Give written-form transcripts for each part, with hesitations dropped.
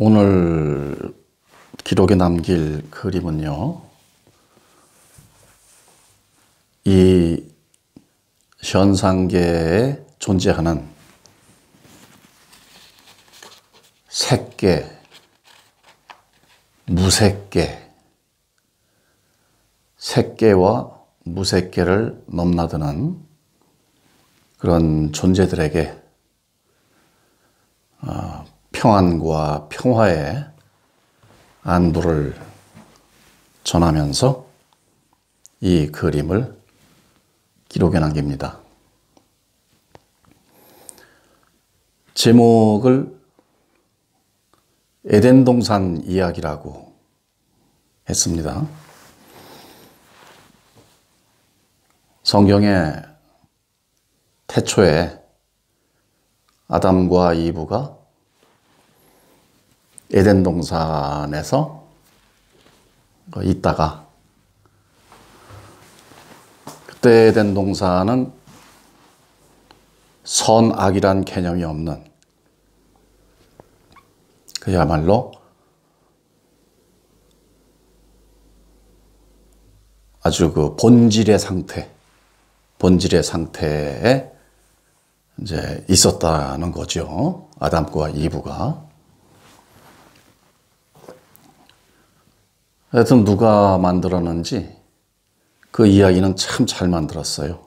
오늘 기록에 남길 그림은요, 이 현상계에 존재하는 색계, 무색계, 색계와 무색계를 넘나드는 그런 존재들에게 평안과 평화의 안부를 전하면서 이 그림을 기록해 남깁니다. 제목을 에덴 동산 이야기라고 했습니다. 성경에 태초에 아담과 이브가 에덴 동산에서 있다가, 그때 에덴 동산은 선악이란 개념이 없는, 그야말로 아주 그 본질의 상태에 이제 있었다는 거죠. 아담과 이브가. 하여튼 누가 만들었는지 그 이야기는 참 잘 만들었어요.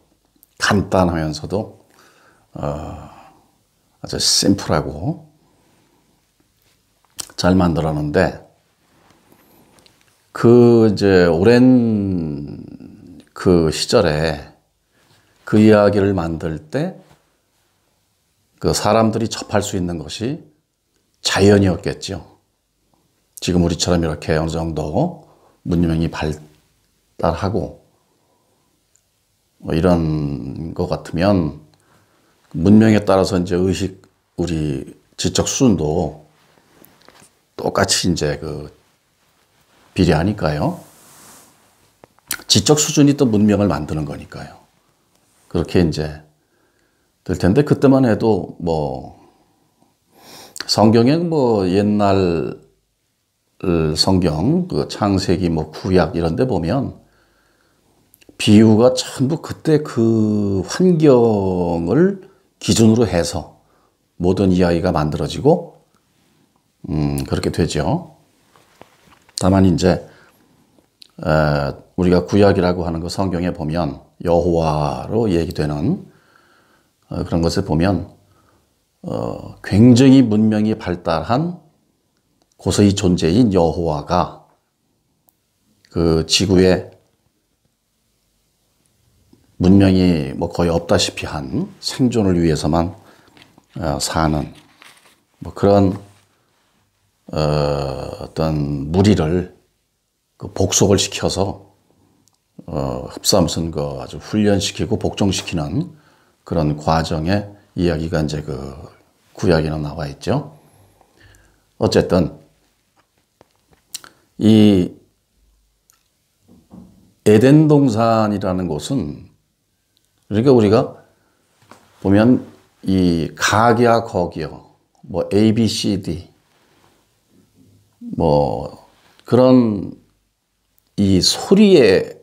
간단하면서도 아주 심플하고 잘 만들었는데, 그 이제 오랜 그 시절에 그 이야기를 만들 때 그 사람들이 접할 수 있는 것이 자연이었겠죠. 지금 우리처럼 이렇게 어느 정도 문명이 발달하고 이런 것 같으면 문명에 따라서 이제 우리 지적 수준도 똑같이 이제 비례하니까요. 지적 수준이 또 문명을 만드는 거니까요. 그렇게 이제 될 텐데, 그때만 해도 성경에 옛날 성경, 창세기, 구약 이런 데 보면 비유가 전부 그때 그 환경을 기준으로 해서 모든 이야기가 만들어지고, 그렇게 되죠. 다만 이제, 우리가 구약이라고 하는 거 성경에 보면 여호와로 얘기되는 그런 것을 보면, 굉장히 문명이 발달한 고서의 존재인 여호와가 그 지구에 문명이 거의 없다시피 한 생존을 위해서만 사는 그런 어떤 무리를 복속을 시켜서 흡사무슨 아주 훈련시키고 복종시키는 그런 과정의 이야기가 이제 구약에는 나와 있죠. 어쨌든 이 에덴 동산이라는 곳은, 그러니까 우리가 보면 이 각야 거기여, A, B, C, D, 그런 이 소리에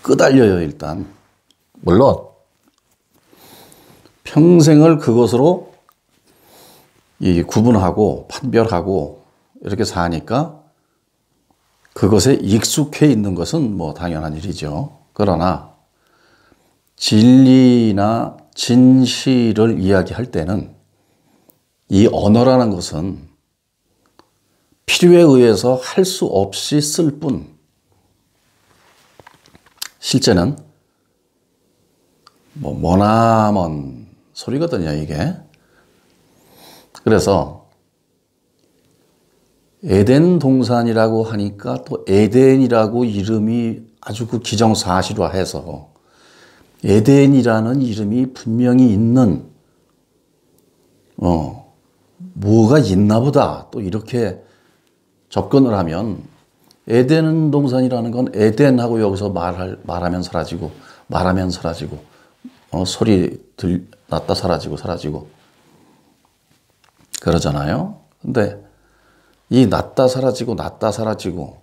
끄달려요, 일단. 물론 평생을 그것으로 구분하고 판별하고 이렇게 사니까 그것에 익숙해 있는 것은 당연한 일이죠. 그러나 진리나 진실을 이야기할 때는 이 언어라는 것은 필요에 의해서 할 수 없이 쓸 뿐, 실제는 머나먼 소리거든요, 이게. 그래서 에덴 동산이라고 하니까 또 에덴이라고 이름이 아주 기정사실화해서 에덴이라는 이름이 분명히 있는 뭐가 있나 보다, 또 이렇게 접근을 하면, 에덴 동산이라는 건 에덴하고 여기서 말하면 사라지고 소리 났다 사라지고 그러잖아요. 근데 이 났다 사라지고 났다 사라지고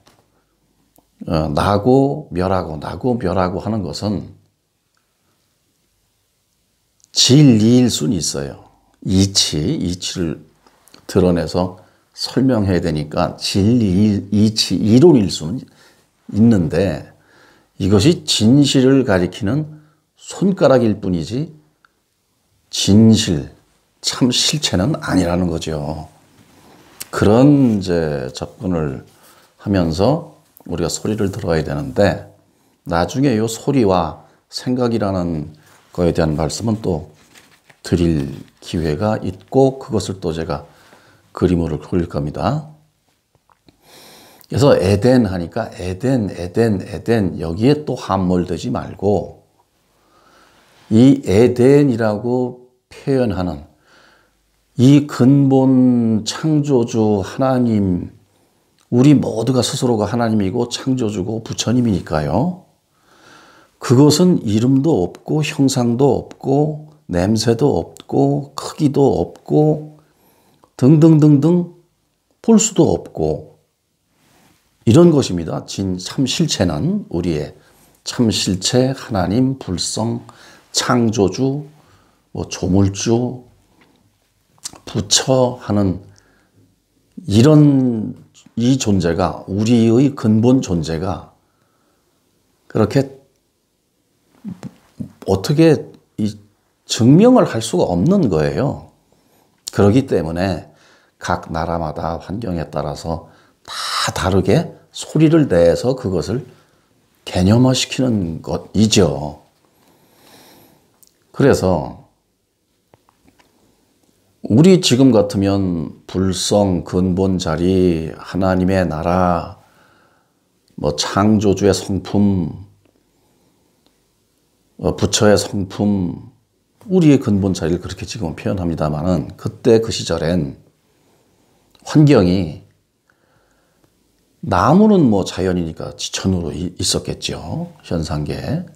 나고 멸하고 하는 것은 진리일 수는 있어요. 이치를 드러내서 설명해야 되니까 진리, 이치, 이론일 수는 있는데 이것이 진실을 가리키는 손가락일 뿐이지 진실, 참 실체는 아니라는 거죠. 그런 이제 접근을 하면서 우리가 소리를 들어야 되는데 나중에 이 소리와 생각이라는 거에 대한 말씀은 또 드릴 기회가 있고 그것을 또 제가 그림으로 그릴 겁니다. 그래서 에덴 하니까 에덴 여기에 또 함몰되지 말고 이 에덴이라고 표현하는 이 근본 창조주 하나님, 우리 모두가 스스로가 하나님이고 창조주고 부처님이니까요. 그것은 이름도 없고 형상도 없고 냄새도 없고 크기도 없고 등등등등 볼 수도 없고 이런 것입니다. 참 실체는 우리의 참 실체, 하나님, 불성, 창조주, 조물주, 부처 하는 이런 이 존재가 우리의 근본 존재가 그렇게 어떻게 증명을 할 수가 없는 거예요. 그렇기 때문에 각 나라마다 환경에 따라서 다 다르게 소리를 내서 그것을 개념화시키는 것이죠. 그래서 우리 지금 같으면 불성, 근본 자리, 하나님의 나라, 창조주의 성품, 부처의 성품, 우리의 근본 자리를 그렇게 지금 표현합니다만은 그때 그 시절엔 환경이 나무는 자연이니까 지천으로 있었겠죠. 현상계.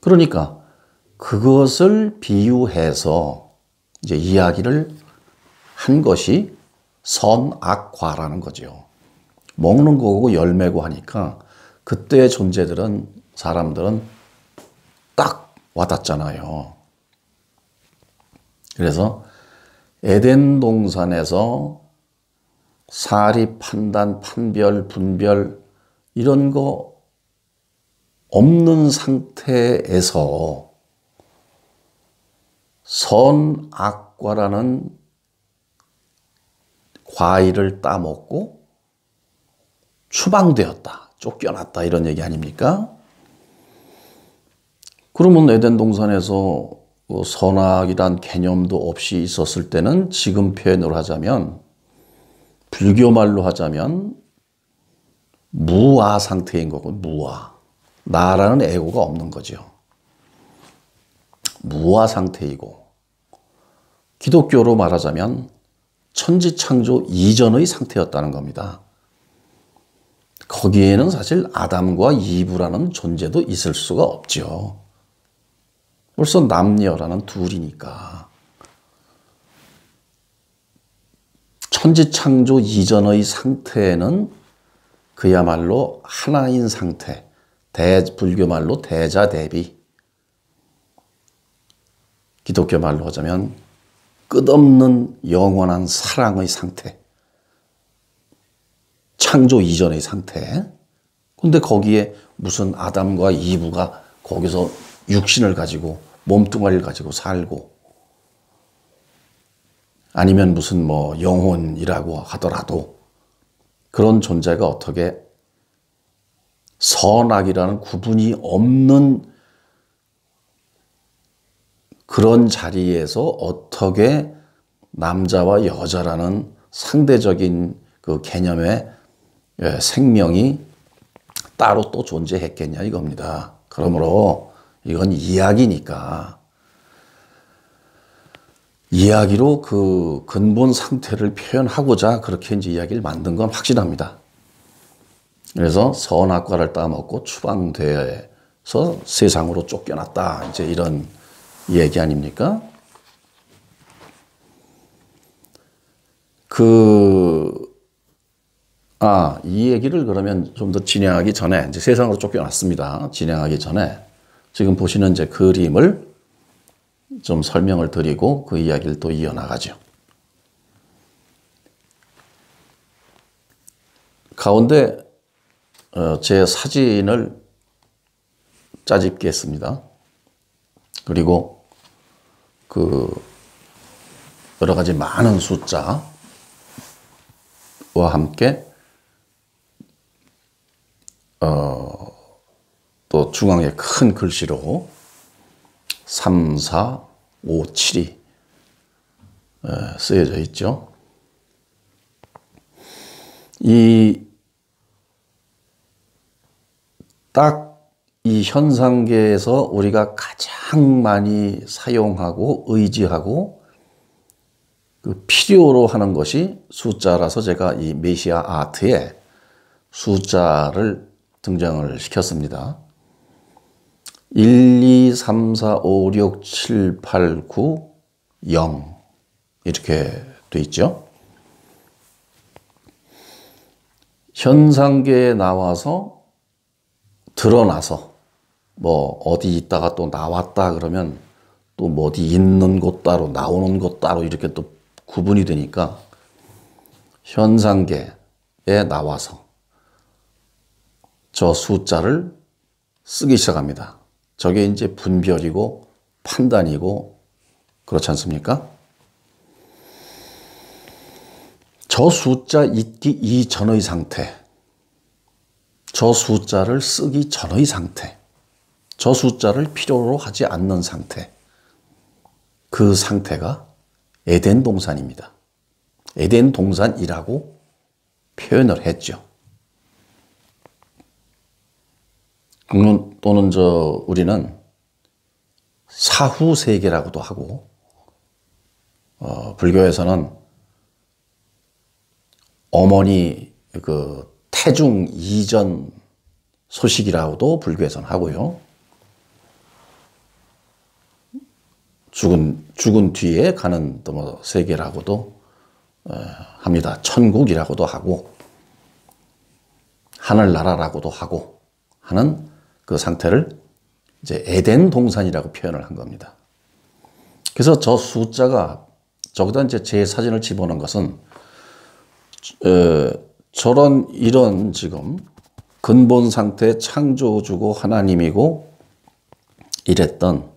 그러니까 그것을 비유해서 이제 이야기를 한 것이 선악과라는 거죠. 먹는 거고 열매고 하니까 그때의 존재들은 사람들은 딱 와닿잖아요. 그래서 에덴 동산에서 사리, 판단, 판별, 분별 이런 거 없는 상태에서 선악과라는 과일을 따먹고 추방되었다, 쫓겨났다 이런 얘기 아닙니까? 그러면 에덴 동산에서 선악이란 개념도 없이 있었을 때는 지금 표현으로 하자면 불교 말로 하자면 무아 상태인 거고 무아. 나라는 에고가 없는 거죠. 무아 상태이고 기독교로 말하자면 천지창조 이전의 상태였다는 겁니다. 거기에는 사실 아담과 이브라는 존재도 있을 수가 없죠. 벌써 남녀라는 둘이니까. 천지창조 이전의 상태는 그야말로 하나인 상태, 불교 말로 대자대비, 기독교 말로 하자면 끝없는 영원한 사랑의 상태, 창조 이전의 상태. 근데 거기에 무슨 아담과 이브가 거기서 육신을 가지고 몸뚱아리를 가지고 살고 아니면 무슨 영혼이라고 하더라도 그런 존재가 어떻게 선악이라는 구분이 없는 그런 자리에서 어떻게 남자와 여자라는 상대적인 그 개념의 생명이 따로 또 존재했겠냐 이겁니다. 그러므로 이건 이야기니까 이야기로 그 근본 상태를 표현하고자 그렇게 이제 이야기를 만든 건 확실합니다. 그래서 선악과를 따먹고 추방돼서 세상으로 쫓겨났다. 이제 이런 얘기 아닙니까? 그 이 얘기를 그러면 좀 더 진행하기 전에, 이제 세상으로 쫓겨났습니다. 진행하기 전에 지금 보시는 이제 그림을 좀 설명을 드리고 그 이야기를 또 이어나가죠. 가운데 제 사진을 짜집게 했습니다. 그리고 그 여러 가지 많은 숫자와 함께 또 중앙에 큰 글씨로 3, 4, 5, 7이 쓰여져 있죠. 딱 이 현상계에서 우리가 가장 많이 사용하고 의지하고 그 필요로 하는 것이 숫자라서 제가 이 메시아 아트에 숫자를 등장을 시켰습니다. 1, 2, 3, 4, 5, 6, 7, 8, 9, 0 이렇게 돼 있죠. 현상계에 나와서 드러나서 뭐 어디 있다가 또 나왔다 그러면 또 뭐 어디 있는 곳 따로 나오는 곳 따로 이렇게 또 구분이 되니까 현상계에 나와서 저 숫자를 쓰기 시작합니다. 저게 이제 분별이고 판단이고 그렇지 않습니까? 저 숫자 있기 이전의 상태, 저 숫자를 쓰기 전의 상태, 저 숫자를 필요로 하지 않는 상태, 그 상태가 에덴 동산입니다. 에덴 동산이라고 표현을 했죠. 또는 우리는 사후 세계라고도 하고, 불교에서는 어머니 그 태중 이전 소식이라고도 불교에서는 하고요. 죽은 뒤에 가는 또 뭐 세계라고도 합니다. 천국이라고도 하고 하늘나라라고도 하고 하는 그 상태를 이제 에덴 동산이라고 표현을 한 겁니다. 그래서 저 숫자가 저기다 이제 제 사진을 집어넣은 것은 이런 지금 근본 상태 창조주고 하나님이고 이랬던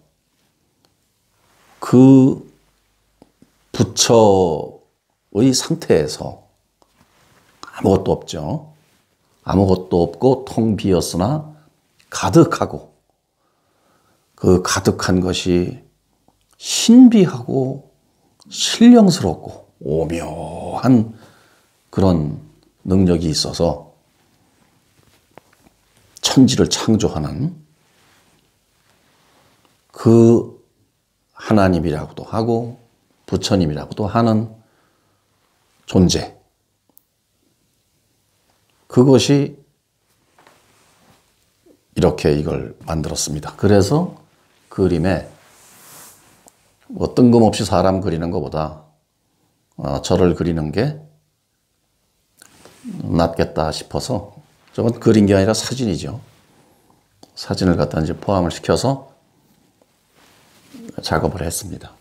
그 부처의 상태에서 아무것도 없죠. 아무것도 없고 텅 비었으나 가득하고 그 가득한 것이 신비하고 신령스럽고 오묘한 그런 능력이 있어서 천지를 창조하는 그 하나님이라고도 하고 부처님이라고도 하는 존재, 그것이 이렇게 이걸 만들었습니다. 그래서 그림에 뭐 뜬금없이 사람 그리는 것보다 저를 그리는 게 낫겠다 싶어서, 저건 그린 게 아니라 사진이죠. 사진을 갖다 이제 포함을 시켜서 작업을 했습니다.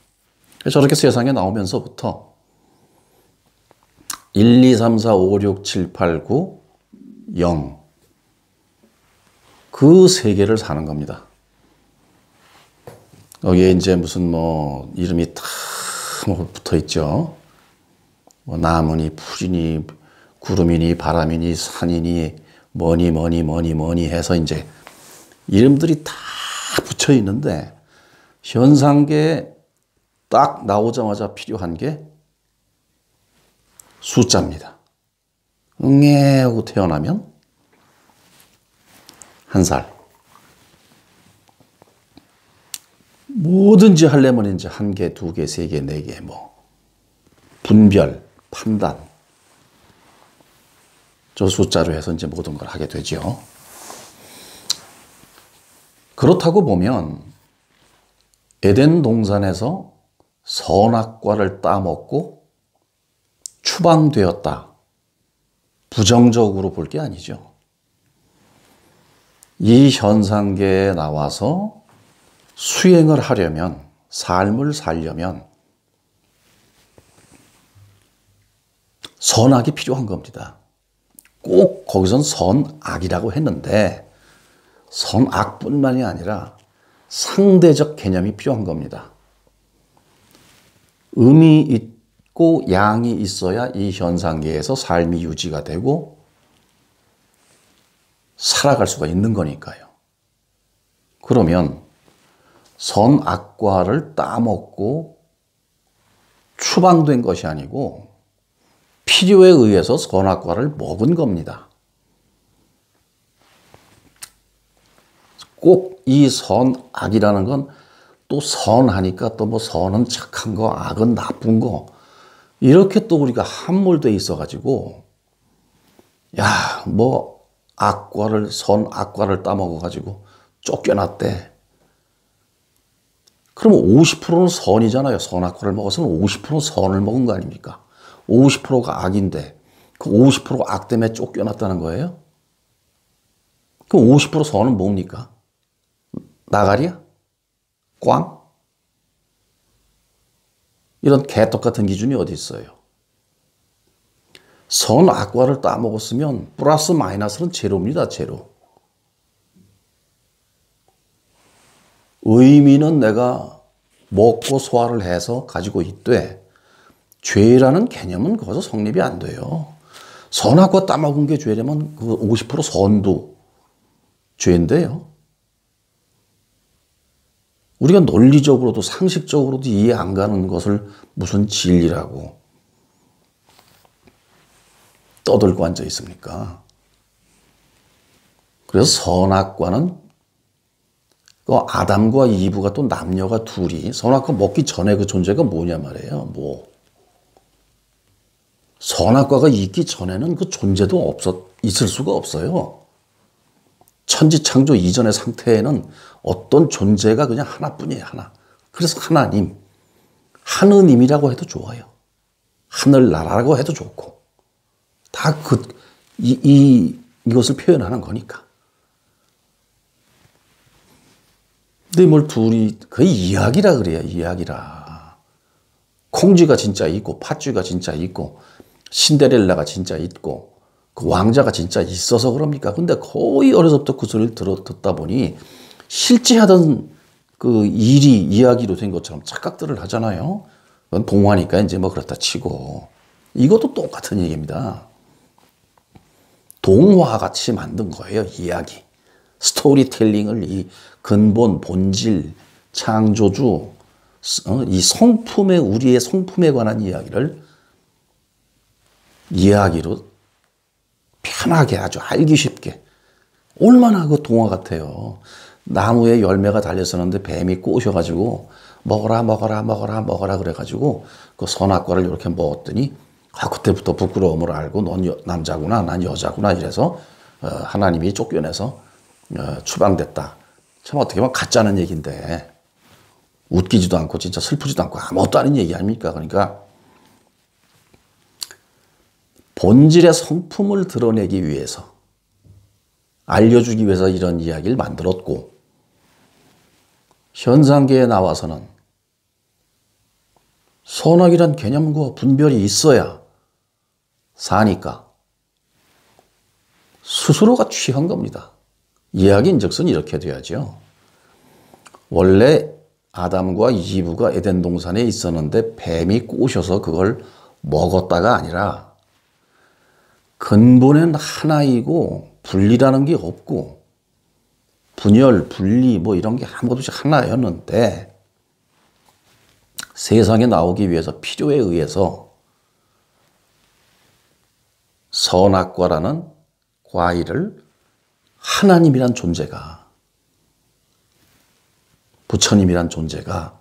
저렇게 세상에 나오면서부터 1, 2, 3, 4, 5, 6, 7, 8, 9, 0 그 세계를 사는 겁니다. 여기에 이제 무슨 뭐 이름이 다 뭐 붙어 있죠. 뭐 나무니 풀이니 구름이니 바람이니 산이니 뭐니 해서 이제 이름들이 다 붙여 있는데 현상계에 딱 나오자마자 필요한 게 숫자입니다. 응애 하고 태어나면 1살. 뭐든지 하려면 이제 1개, 2개, 3개, 4개 뭐 분별, 판단 저 숫자로 해서 이제 모든 걸 하게 되죠. 그렇다고 보면 에덴 동산에서 선악과를 따먹고 추방되었다. 부정적으로 볼 게 아니죠. 이 현상계에 나와서 수행을 하려면, 삶을 살려면 선악이 필요한 겁니다. 꼭 거기선 선악이라고 했는데 선악뿐만이 아니라 상대적 개념이 필요한 겁니다. 음이 있고 양이 있어야 이 현상계에서 삶이 유지가 되고 살아갈 수가 있는 거니까요. 그러면 선악과를 따먹고 추방된 것이 아니고 필요에 의해서 선악과를 먹은 겁니다. 꼭 이 선악이라는 건 또 선하니까 또 뭐 선은 착한 거, 악은 나쁜 거 이렇게 또 우리가 함몰돼 있어가지고 야, 뭐 악과를 선악과를 따먹어가지고 쫓겨났대. 그러면 50%는 선이잖아요. 선악과를 먹어서는 50%는 선을 먹은 거 아닙니까? 50%가 악인데 그 50%가 악 때문에 쫓겨났다는 거예요? 그럼 50% 선은 뭡니까? 나가리야? 꽝? 이런 개떡 같은 기준이 어디 있어요? 선악과를 따먹었으면 플러스 마이너스는 제로입니다. 제로. 의미는 내가 먹고 소화를 해서 가지고 있되 죄라는 개념은 거기서 성립이 안 돼요. 선악과 따먹은 게 죄라면 그 50% 선도 죄인데요. 우리가 논리적으로도 상식적으로도 이해 안 가는 것을 무슨 진리라고 떠들고 앉아 있습니까? 그래서 선악과는 그 아담과 이브가 또 남녀가 둘이 선악과 먹기 전에 그 존재가 뭐냐 말이에요. 뭐 선악과가 있기 전에는 그 존재도 있을 수가 없어요. 천지창조 이전의 상태에는 어떤 존재가 그냥 하나뿐이에요. 하나. 그래서 하나님, 하느님이라고 해도 좋아요. 하늘나라라고 해도 좋고 다 이것을 표현하는 거니까. 근데 뭘 둘이 거의 이야기라 그래요. 이야기라. 콩쥐가 진짜 있고 팥쥐가 진짜 있고 신데렐라가 진짜 있고 그 왕자가 진짜 있어서 그럽니까? 근데 거의 어려서부터 그 소리를 듣다 보니 실제 하던 그 일이 이야기로 된 것처럼 착각들을 하잖아요. 그건 동화니까 이제 뭐 그렇다 치고 이것도 똑같은 얘기입니다. 동화같이 만든 거예요. 이야기. 스토리텔링을 이 근본, 본질, 창조주, 이 성품의 우리의 성품에 관한 이야기를 이야기로 편하게 아주 알기 쉽게 얼마나 그 동화 같아요. 나무에 열매가 달렸었는데 뱀이 꼬셔가지고 먹어라 먹어라 먹어라 먹어라 그래가지고 그 선악과를 이렇게 먹었더니 그때부터 부끄러움을 알고 넌 남자구나 난 여자구나 이래서 하나님이 쫓겨내서 추방됐다. 참 어떻게 보면 가짜는 얘기인데 웃기지도 않고 진짜 슬프지도 않고 아무것도 아닌 얘기 아닙니까? 그러니까 본질의 성품을 드러내기 위해서 알려주기 위해서 이런 이야기를 만들었고 현상계에 나와서는 선악이란 개념과 분별이 있어야 사니까 스스로가 취한 겁니다. 이야기인즉슨 이렇게 돼야죠. 원래 아담과 이브가 에덴 동산에 있었는데 뱀이 꼬셔서 그걸 먹었다가 아니라 근본은 하나이고 분리라는 게 없고 분열, 분리 뭐 이런 게 아무것도 없이 하나였는데 세상에 나오기 위해서 필요에 의해서 선악과라는 과일을 하나님이란 존재가 부처님이란 존재가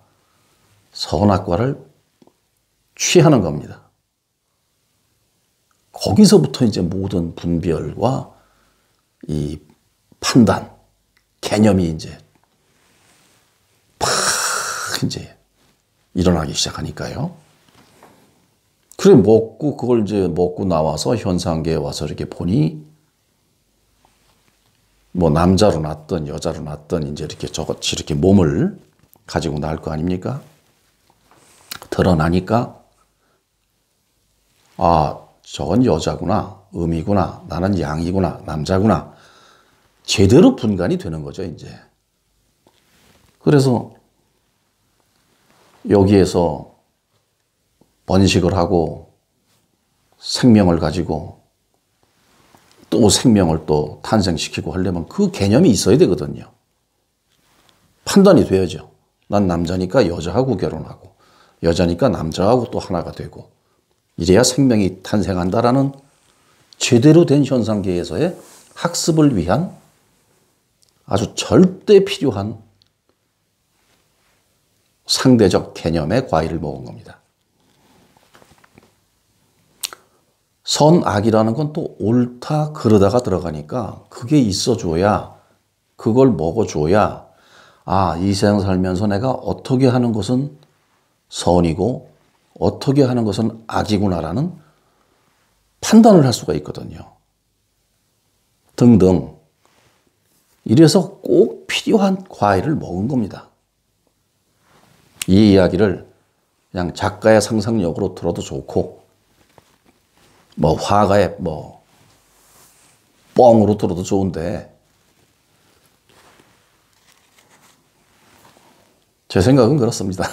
선악과를 취하는 겁니다. 거기서부터 이제 모든 분별과 이 판단, 개념이 이제 팍 이제 일어나기 시작하니까요. 그래, 먹고, 그걸 이제 먹고 나와서 현상계에 와서 이렇게 보니, 뭐, 남자로 났든 여자로 났든 이제 이렇게 저같이 이렇게 몸을 가지고 나올 거 아닙니까? 드러나니까, 아, 저건 여자구나, 음이구나, 나는 양이구나, 남자구나. 제대로 분간이 되는 거죠, 이제. 그래서 여기에서 번식을 하고 생명을 가지고 또 생명을 또 탄생시키고 하려면 그 개념이 있어야 되거든요. 판단이 돼야죠. 난 남자니까 여자하고 결혼하고 여자니까 남자하고 또 하나가 되고 이래야 생명이 탄생한다라는 제대로 된 현상계에서의 학습을 위한 아주 절대 필요한 상대적 개념의 과일을 먹은 겁니다. 선악이라는 건 또 옳다 그러다가 들어가니까 그게 있어줘야, 그걸 먹어줘야, 아, 이 세상 살면서 내가 어떻게 하는 것은 선이고 어떻게 하는 것은 악이구나라는 판단을 할 수가 있거든요. 등등. 이래서 꼭 필요한 과일을 먹은 겁니다. 이 이야기를 그냥 작가의 상상력으로 들어도 좋고, 뭐 화가의 뭐 뻥으로 들어도 좋은데, 제 생각은 그렇습니다.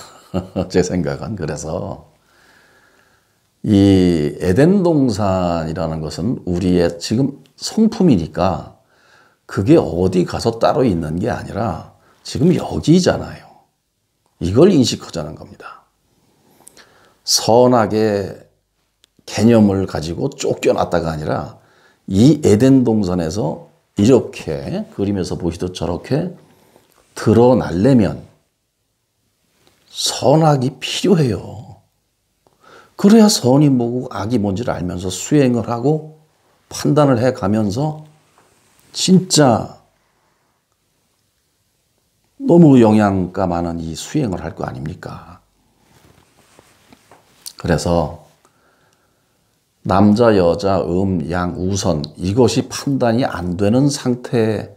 제 생각은 그래서 이 에덴 동산이라는 것은 우리의 지금 성품이니까 그게 어디 가서 따로 있는 게 아니라 지금 여기잖아요. 이걸 인식하자는 겁니다. 선악의 개념을 가지고 쫓겨났다가 아니라 이 에덴 동산에서 이렇게 그림에서 보시듯 저렇게 드러나려면 선악이 필요해요. 그래야 선이 뭐고 악이 뭔지를 알면서 수행을 하고 판단을 해가면서 진짜 너무 영양가 많은 이 수행을 할 거 아닙니까? 그래서 남자, 여자, 양, 우선 이것이 판단이 안 되는 상태로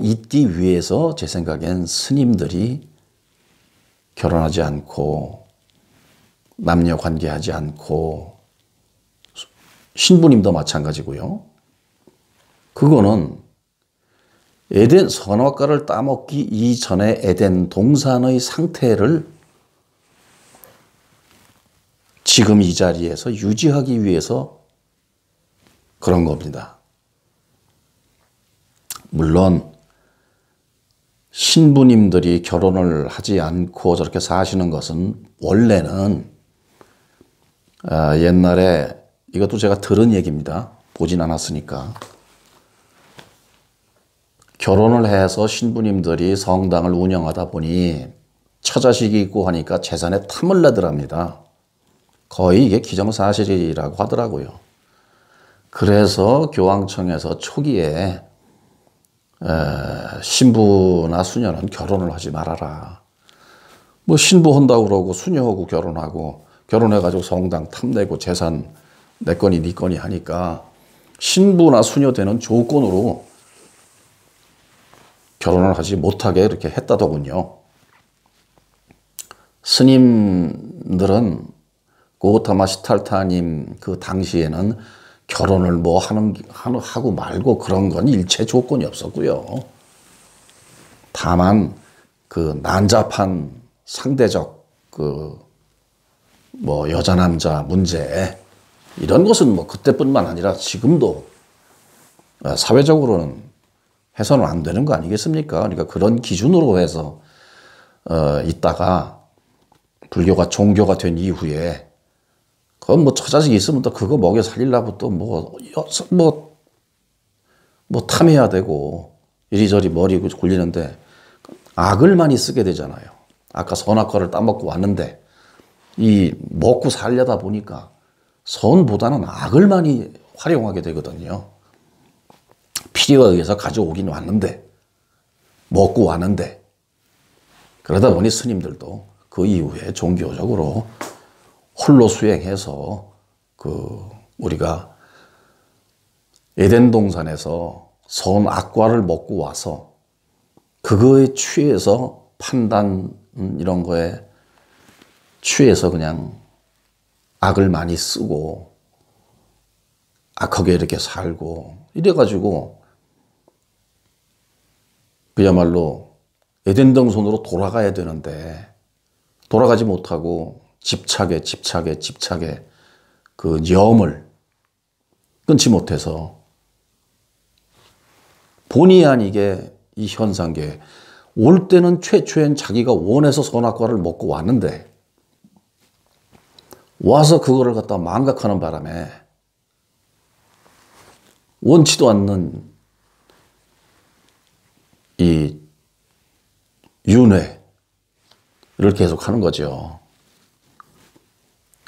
있기 위해서 제 생각엔 스님들이 결혼하지 않고 남녀 관계하지 않고, 신부님도 마찬가지고요. 그거는 에덴 선악과를 따먹기 이전의 에덴 동산의 상태를 지금 이 자리에서 유지하기 위해서 그런 겁니다. 물론 신부님들이 결혼을 하지 않고 저렇게 사시는 것은 원래는 옛날에, 이것도 제가 들은 얘기입니다. 보진 않았으니까. 결혼을 해서 신부님들이 성당을 운영하다 보니 처자식이 있고 하니까 재산에 탐을 내더랍니다. 거의 이게 기정사실이라고 하더라고요. 그래서 교황청에서 초기에 신부나 수녀는 결혼을 하지 말아라. 뭐 신부한다고 그러고 수녀하고 결혼하고 결혼해가지고 성당 탐내고 재산 내 거니 네 거니 하니까 신부나 수녀 되는 조건으로 결혼을 하지 못하게 이렇게 했다더군요. 스님들은 고타마 시탈타님 그 당시에는 결혼을 뭐 하고 말고 그런 건 일체 조건이 없었고요. 다만 그 난잡한 상대적 그 뭐 여자 남자 문제 이런 것은 뭐 그때뿐만 아니라 지금도 사회적으로는 해서는 안 되는 거 아니겠습니까? 그러니까 그런 기준으로 해서 있다가 불교가 종교가 된 이후에 그건 뭐 처자식이 있으면 또 그거 먹여 살리려고 또 뭐 탐해야 되고 이리저리 머리 굴리는데 악을 많이 쓰게 되잖아요. 아까 선악과를 따먹고 왔는데 이 먹고 살려다 보니까 선보다는 악을 많이 활용하게 되거든요. 필요에 의해서 가져오긴 왔는데, 먹고 왔는데, 그러다 보니 스님들도 그 이후에 종교적으로 홀로 수행해서 우리가 에덴 동산에서 선악과를 먹고 와서 그거에 취해서 판단 이런 거에 취해서 그냥 악을 많이 쓰고 악하게 이렇게 살고 이래가지고 그야말로 에덴 동산으로 돌아가야 되는데 돌아가지 못하고 집착에 그 염을 끊지 못해서 본의 아니게 이 현상계에 올 때는 최초엔 자기가 원해서 선악과를 먹고 왔는데 와서 그거를 갖다 망각하는 바람에 원치도 않는 이 윤회를 계속 하는 거죠.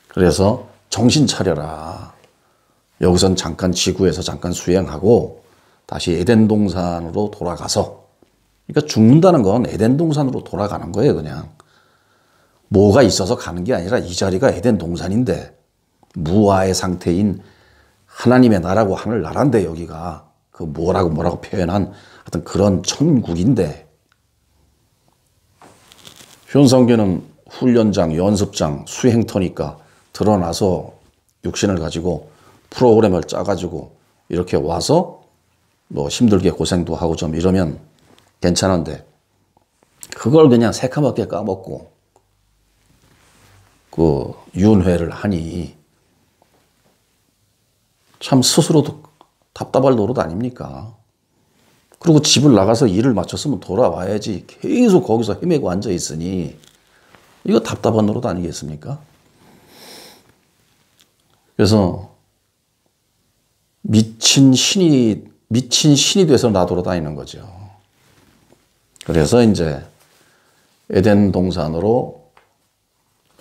그래서 정신 차려라. 여기선 잠깐 지구에서 잠깐 수행하고 다시 에덴 동산으로 돌아가서, 그러니까 죽는다는 건 에덴 동산으로 돌아가는 거예요. 그냥 뭐가 있어서 가는 게 아니라 이 자리가 에덴 동산인데 무아의 상태인 하나님의 나라고 하늘 나라인데 여기가 그 뭐라고 표현한 어떤 그런 천국인데 현상계는 훈련장, 연습장, 수행터니까 드러나서 육신을 가지고 프로그램을 짜가지고 이렇게 와서 뭐 힘들게 고생도 하고 좀 이러면 괜찮은데 그걸 그냥 새카맣게 까먹고 그 윤회를 하니 참 스스로도 답답할 노릇 아닙니까? 그리고 집을 나가서 일을 마쳤으면 돌아와야지 계속 거기서 헤매고 앉아 있으니 이거 답답한 노릇 아니겠습니까? 그래서 미친 신이 돼서 나돌아다니는 거죠. 그래서 이제 에덴 동산으로,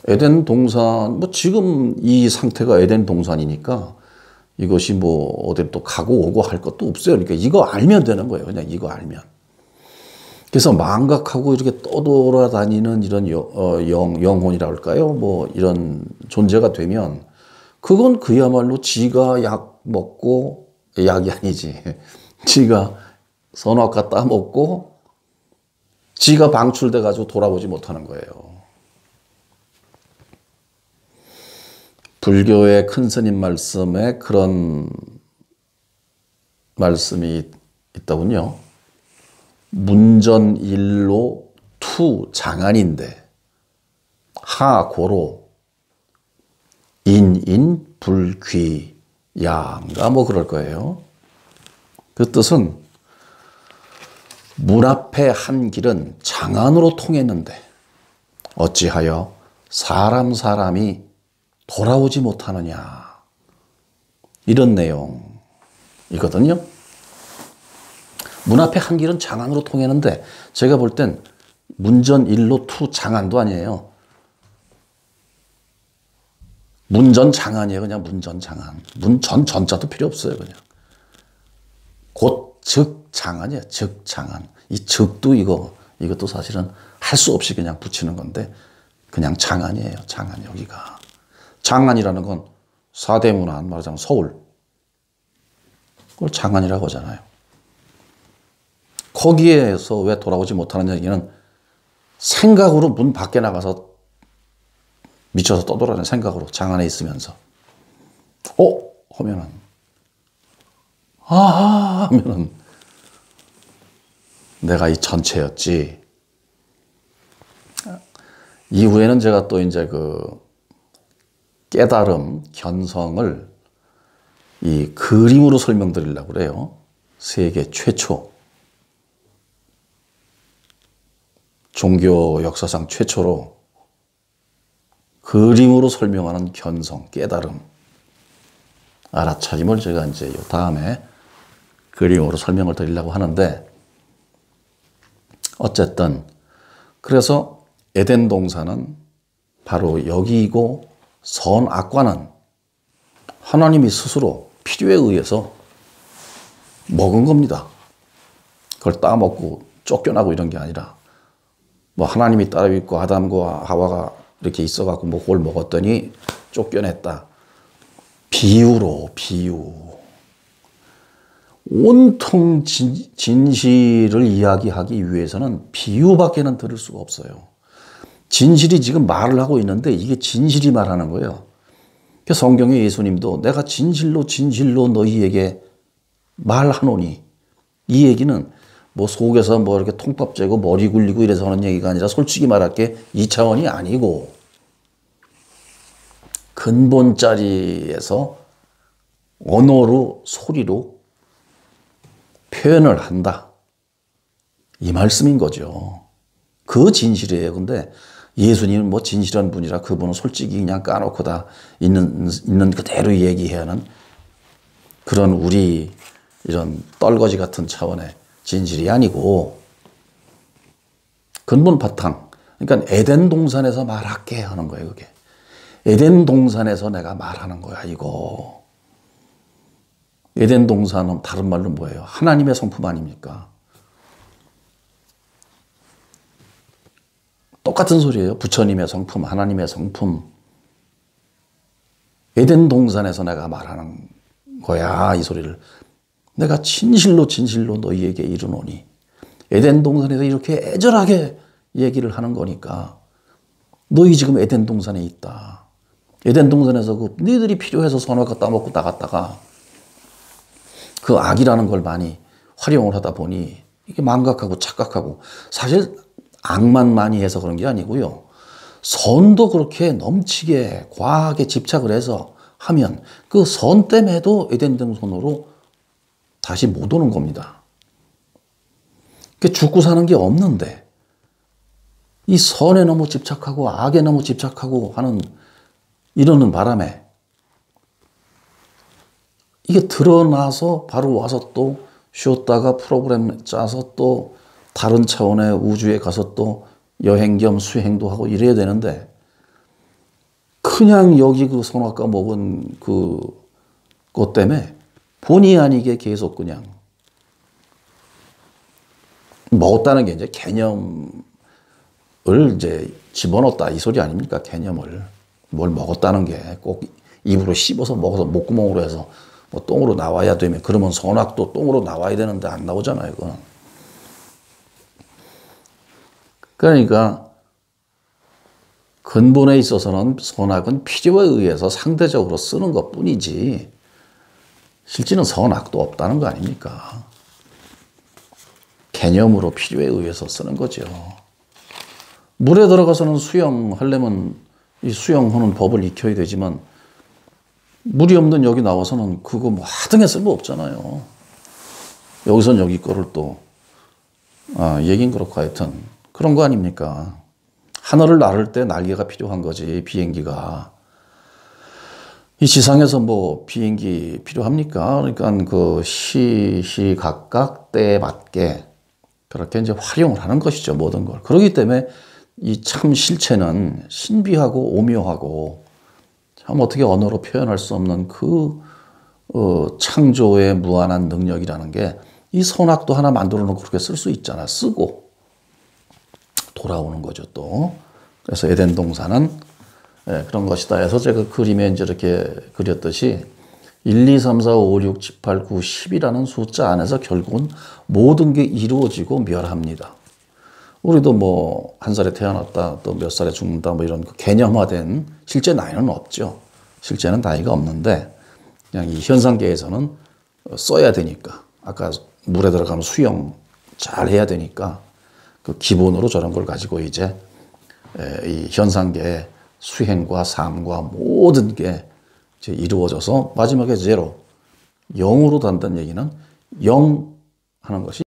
에덴 동산, 뭐 지금 이 상태가 에덴 동산이니까 이것이 뭐 어디 또 가고 오고 할 것도 없어요. 그러니까 이거 알면 되는 거예요. 그냥 이거 알면. 그래서 망각하고 이렇게 떠돌아다니는 이런 영혼이라 할까요? 뭐 이런 존재가 되면 그건 그야말로 지가 약 먹고, 약이 아니지. 지가 선악과 따먹고 지가 방출돼 가지고 돌아오지 못하는 거예요. 불교의 큰 스님 말씀에 그런 말씀이 있더군요. 문전일로 투 장안인데 하고로 인인 불귀양가 뭐 그럴 거예요. 그 뜻은 문 앞에 한 길은 장안으로 통했는데 어찌하여 사람이 돌아오지 못하느냐, 이런 내용이거든요. 문 앞에 한 길은 장안으로 통했는데 제가 볼 땐 문전일로 투 장안도 아니에요. 문전장안이에요. 그냥 문전장안. 전자도 필요 없어요. 그냥 곧 즉장안이에요. 즉장안. 이 즉도 이것도 사실은 할 수 없이 그냥 붙이는 건데 그냥 장안이에요. 장안. 여기가 장안이라는 건 사대문안, 말하자면 서울, 그걸 장안이라고 하잖아요. 거기에서 왜 돌아오지 못하는 얘기는 생각으로 문 밖에 나가서 미쳐서 떠돌아다니는 생각으로 장안에 있으면서 하면은 아하 하면은 내가 이 전체였지. 이후에는 제가 또 이제 그 깨달음, 견성을 이 그림으로 설명드리려고 그래요. 세계 최초, 종교 역사상 최초로 그림으로 설명하는 견성, 깨달음, 알아차림을 제가 이제 다음에 그림으로 설명을 드리려고 하는데, 어쨌든 그래서 에덴 동산은 바로 여기이고 선악과는 하나님이 스스로 필요에 의해서 먹은 겁니다. 그걸 따먹고 쫓겨나고 이런 게 아니라 뭐 하나님이 따로 있고 아담과 하와가 이렇게 있어갖고 뭐 그걸 먹었더니 쫓겨냈다. 비유로, 비유. 온통 진실을 이야기하기 위해서는 비유밖에는 들을 수가 없어요. 진실이 지금 말을 하고 있는데 이게 진실이 말하는 거예요. 성경에 예수님도 내가 진실로 진실로 너희에게 말하노니, 이 얘기는 뭐 속에서 뭐 이렇게 통밥 재고 머리 굴리고 이래서 하는 얘기가 아니라 솔직히 말할게 2차원이 아니고 근본 자리에서 언어로 소리로 표현을 한다. 이 말씀인 거죠. 그 진실이에요. 근데 예수님은 뭐 진실한 분이라 그분은 솔직히 그냥 까놓고 다 있는 그대로 얘기해야 하는 그런 우리 이런 떨거지 같은 차원의 진실이 아니고 근본 바탕. 그러니까 에덴 동산에서 말할게 하는 거예요. 그게. 에덴 동산에서 내가 말하는 거야 이거. 에덴 동산은 다른 말로 뭐예요? 하나님의 성품 아닙니까? 똑같은 소리예요. 부처님의 성품, 하나님의 성품. 에덴 동산에서 내가 말하는 거야 이 소리를. 내가 진실로 진실로 너희에게 이르노니. 에덴 동산에서 이렇게 애절하게 얘기를 하는 거니까 너희 지금 에덴 동산에 있다. 에덴 동산에서 너희들이 필요해서 선악과 따먹고 나갔다가 그 악이라는 걸 많이 활용을 하다 보니 이게 망각하고 착각하고 사실 악만 많이 해서 그런 게 아니고요. 선도 그렇게 넘치게 과하게 집착을 해서 하면 그 선 때문에도 에덴 동산으로 다시 못 오는 겁니다. 죽고 사는 게 없는데 이 선에 너무 집착하고 악에 너무 집착하고 하는 이러는 바람에 이게 드러나서 바로 와서 또 쉬었다가 프로그램 짜서 또 다른 차원의 우주에 가서 또 여행 겸 수행도 하고 이래야 되는데 그냥 여기 그 선악과 먹은 그것 때문에 본의 아니게 계속 그냥 먹었다는 게 이제 개념을 이제 집어넣었다 이 소리 아닙니까? 개념을. 뭘 먹었다는 게 꼭 입으로 씹어서 먹어서 목구멍으로 해서 뭐 똥으로 나와야 되면 그러면 선악도 똥으로 나와야 되는데 안 나오잖아요. 그건. 그러니까 근본에 있어서는 선악은 필요에 의해서 상대적으로 쓰는 것 뿐이지 실제는 선악도 없다는 거 아닙니까? 개념으로 필요에 의해서 쓰는 거죠. 물에 들어가서는 수영하려면 이 수영하는 법을 익혀야 되지만 물이 없는 여기 나와서는 그거 뭐 하등에 쓸모 없잖아요. 여기선 여기 거를 또 얘긴 그렇고 하여튼 그런 거 아닙니까? 하늘을 나를 때 날개가 필요한 거지 비행기가. 이 지상에서 뭐 비행기 필요합니까? 그러니까 그 시시각각 때에 맞게 그렇게 이제 활용을 하는 것이죠. 모든 걸. 그렇기 때문에 이 참 실체는 신비하고 오묘하고 참 어떻게 언어로 표현할 수 없는 그 창조의 무한한 능력이라는 게 이 선악도 하나 만들어 놓고 그렇게 쓸 수 있잖아. 쓰고 돌아오는 거죠 또. 그래서 에덴 동산은 그런 것이다 해서 제가 그림에 이제 이렇게 그렸듯이 1, 2, 3, 4, 5, 6, 7, 8, 9, 10이라는 숫자 안에서 결국은 모든 게 이루어지고 멸합니다. 우리도 뭐 한 살에 태어났다 또 몇 살에 죽는다 뭐 이런 개념화된 실제 나이는 없죠. 실제는 나이가 없는데 그냥 이 현상계에서는 써야 되니까 아까 물에 들어가면 수영 잘 해야 되니까 그 기본으로 저런 걸 가지고 이제 이 현상계의 수행과 삶과 모든 게 이제 이루어져서 마지막에 제로 0으로 단다는 얘기는 0 하는 것이